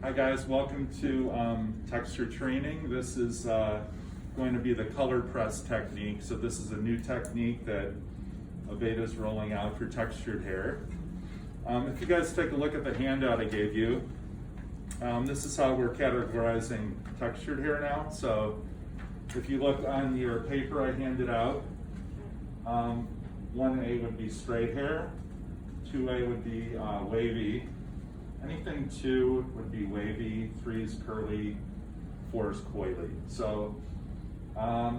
Hi guys, welcome to texture training. This is going to be the color press technique. So this is a new technique that Aveda is rolling out for textured hair. If you guys take a look at the handout I gave you, this is how we're categorizing textured hair now. So if you look on your paper I handed out, 1A would be straight hair, 2A would be wavy, anything 2 would be wavy, 3 is curly, 4 is coily. So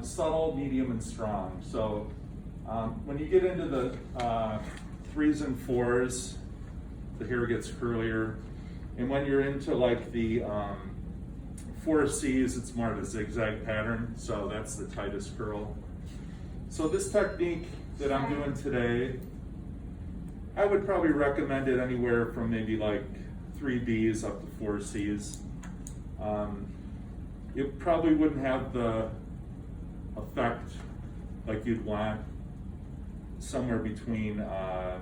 subtle, medium, and strong. So when you get into the 3s and 4s, the hair gets curlier. And when you're into like the 4Cs, it's more of a zigzag pattern. So that's the tightest curl. So this technique that I'm doing today, I would probably recommend it anywhere from maybe like 3Bs up to 4Cs. It probably wouldn't have the effect like you'd want somewhere between the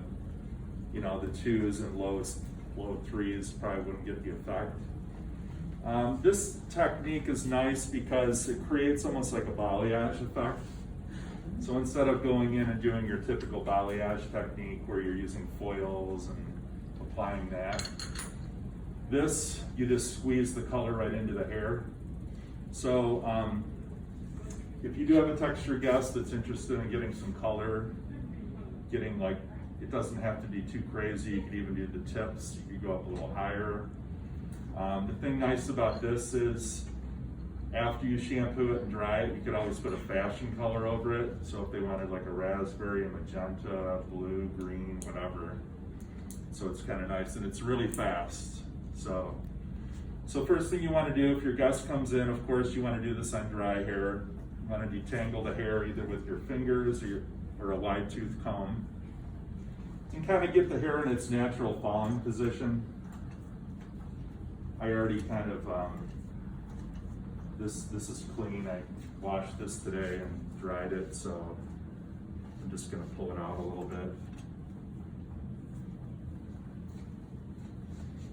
2s and low 3s probably wouldn't get the effect. This technique is nice because it creates almost like a balayage effect. So instead of going in and doing your typical balayage technique where you're using foils and applying that, this, you just squeeze the color right into the hair. So if you do have a texture guest that's interested in getting some color, getting like, it doesn't have to be too crazy, you could even do the tips, you could go up a little higher. The thing nice about this is after you shampoo it and dry it, you could always put a fashion color over it. So if they wanted like a raspberry, a magenta, blue, green, whatever. So it's kind of nice and it's really fast. So first thing you want to do if your guest comes in, of course, you want to do this on dry hair. You want to detangle the hair either with your fingers or a wide tooth comb. And kind of get the hair in its natural falling position. I already kind of, this is clean. I washed this today and dried it, so I'm just going to pull it out a little bit.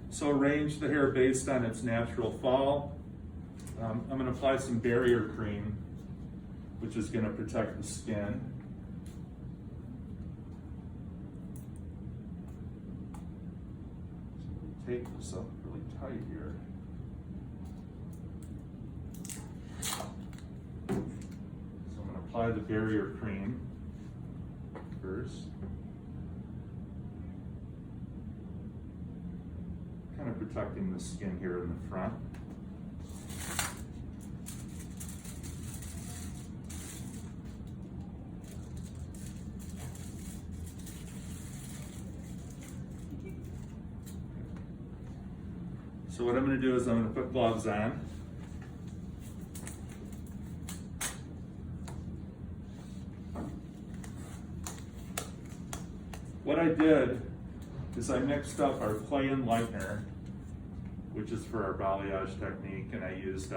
So arrange the hair based on its natural fall. I'm going to apply some barrier cream, which is going to protect the skin. So tape this up really tight here. So I'm going to apply the barrier cream first. Kind of protecting the skin here in the front. So what I'm going to do is I'm going to put gloves on. What I did is I mixed up our clay and lightener, which is for our balayage technique, and I used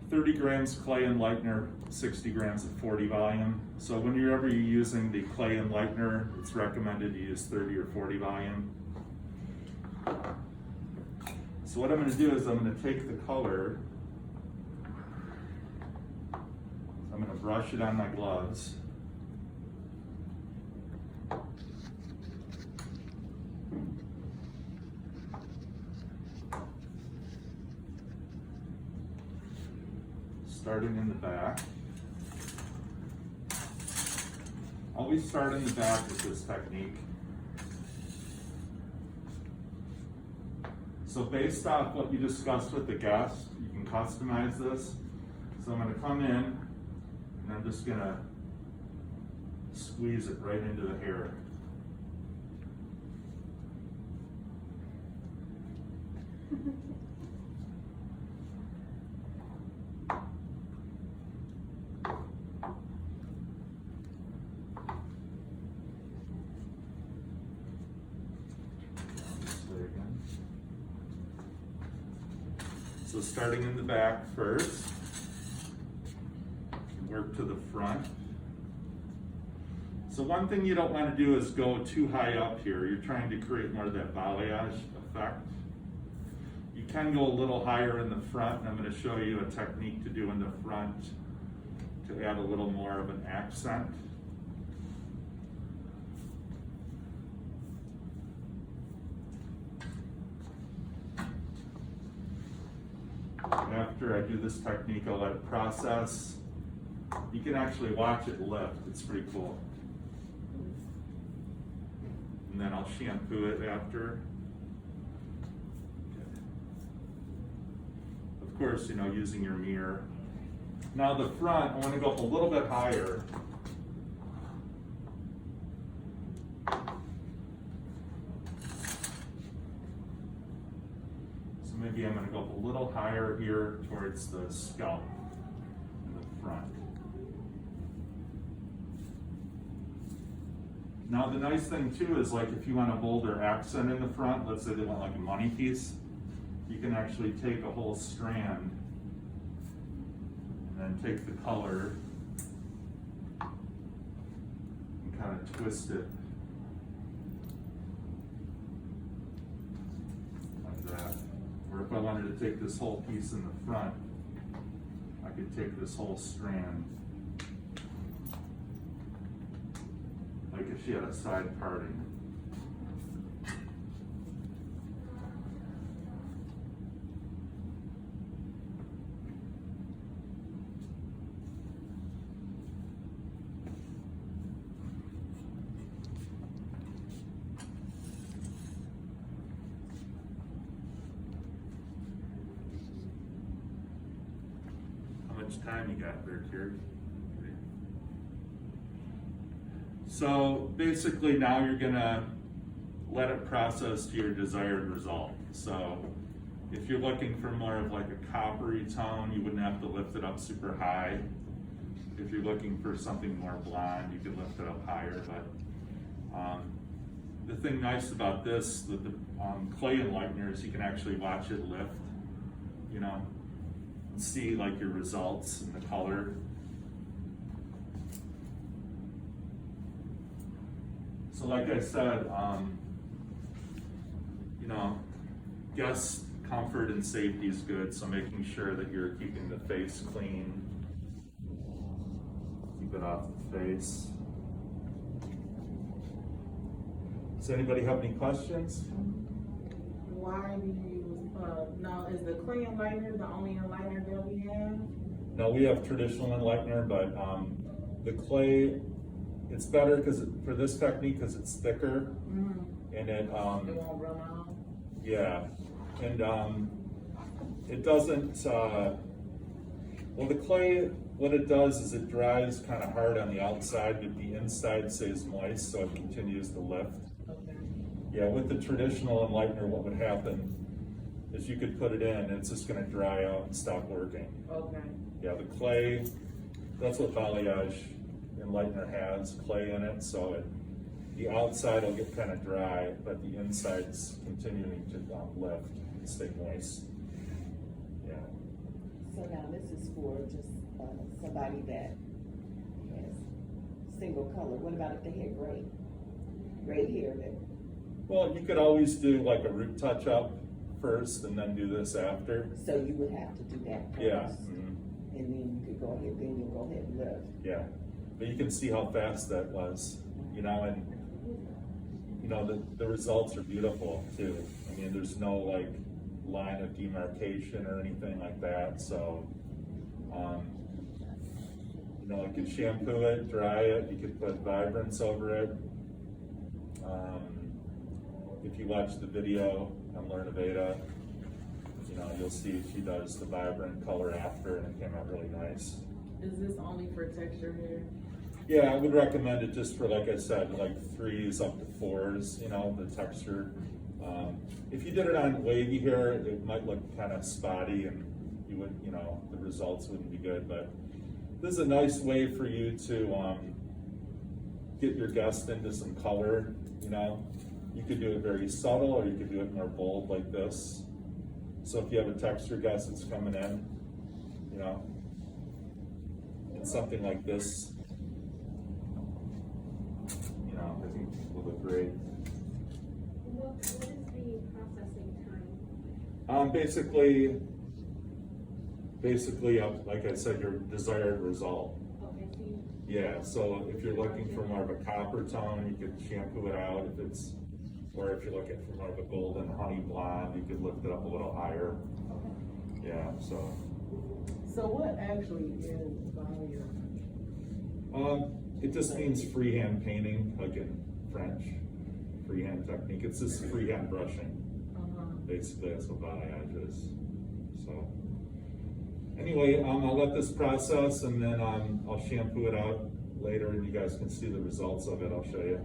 30 grams clay and lightener, 60 grams of 40 volume. So whenever you're using the clay and lightener, it's recommended to use 30 or 40 volume. So what I'm going to do is I'm going to take the color, I'm going to brush it on my gloves. Starting in the back. Always start in the back with this technique. So based off what you discussed with the guest, you can customize this. So I'm going to come in and I'm just going to squeeze it right into the hair. So starting in the back first, work to the front. So one thing you don't want to do is go too high up here. You're trying to create more of that balayage effect. can go a little higher in the front, and I'm going to show you a technique to do in the front to add a little more of an accent. After I do this technique, I'll let it process. You can actually watch it lift, it's pretty cool. And then I'll shampoo it after. Okay. Of course, you know, using your mirror. Now the front, I want to go up a little bit higher. So maybe I'm going to go up a little higher here towards the scalp in the front. Now the nice thing too is, like, if you want a bolder accent in the front, let's say they want like a money piece, you can actually take a whole strand and then take the color and kind of twist it like that. Or if I wanted to take this whole piece in the front, I could take this whole strand, like if she had a side parting. How much time you got there, Terry? So basically now you're gonna let it process to your desired result. So if you're looking for more of like a coppery tone, you wouldn't have to lift it up super high. If you're looking for something more blonde, you can lift it up higher. But the thing nice about this, the clay enlightener, is you can actually watch it lift, you know, and see like your results and the color. So like I said, you know, guest comfort and safety is good, so making sure that you're keeping the face clean, keep it off the face. Does anybody have any questions? Why do you use, now is the clay enlightener the only enlightener that we have? No, we have traditional enlightener, but the clay, it's better because for this technique because it's thicker, and it won't run out. Yeah, and it doesn't. Well, the clay, what it does is it dries kind of hard on the outside, but the inside stays moist, so it continues to lift. Okay. Yeah, with the traditional enlightener, what would happen is you could put it in, and it's just going to dry out and stop working. Okay. Yeah, the clay, that's what balayage enlightener has, clay in it, so the outside will get kind of dry, but the inside's continuing to lift and stay moist. Yeah. So now this is for just somebody that has single color. What about if they had gray hair? Well, you could always do like a root touch up first and then do this after. So you would have to do that first. Yeah. And then you could go ahead, then you'll go ahead and lift. Yeah. But you can see how fast that was, you know, and you know, the results are beautiful too. I mean, there's no like line of demarcation or anything like that. So, you know, you could shampoo it, dry it, you could put vibrance over it. If you watch the video on Learn Aveda, you know, you'll see she does the vibrant color after, and it came out really nice. Is this only for texture hair? Yeah, I would recommend it just for, like I said, like 3s up to 4s, you know, the texture. If you did it on wavy hair, it might look kind of spotty and you would, you know, the results wouldn't be good, but this is a nice way for you to get your guest into some color, you know. You could do it very subtle or you could do it more bold like this. So if you have a texture guest that's coming in, you know, it's something like this. You know, I think will look great. What is the processing Basically, like I said, your desired result. Okay, see. Yeah, so if you're looking for more of a copper tone, you could shampoo it out. Or if you're looking for more of a golden honey blonde, you could lift it up a little higher. Yeah, so. So what actually is volume? It just means freehand painting, like in French, freehand technique. It's just freehand brushing. Basically, that's what balayage is. So, anyway, I'll let this process, and then I'll shampoo it out later, and you guys can see the results of it. I'll show you.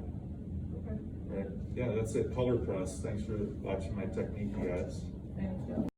Okay. Right. Yeah, that's it. Color press. Thanks for watching my technique, you guys. Thank you.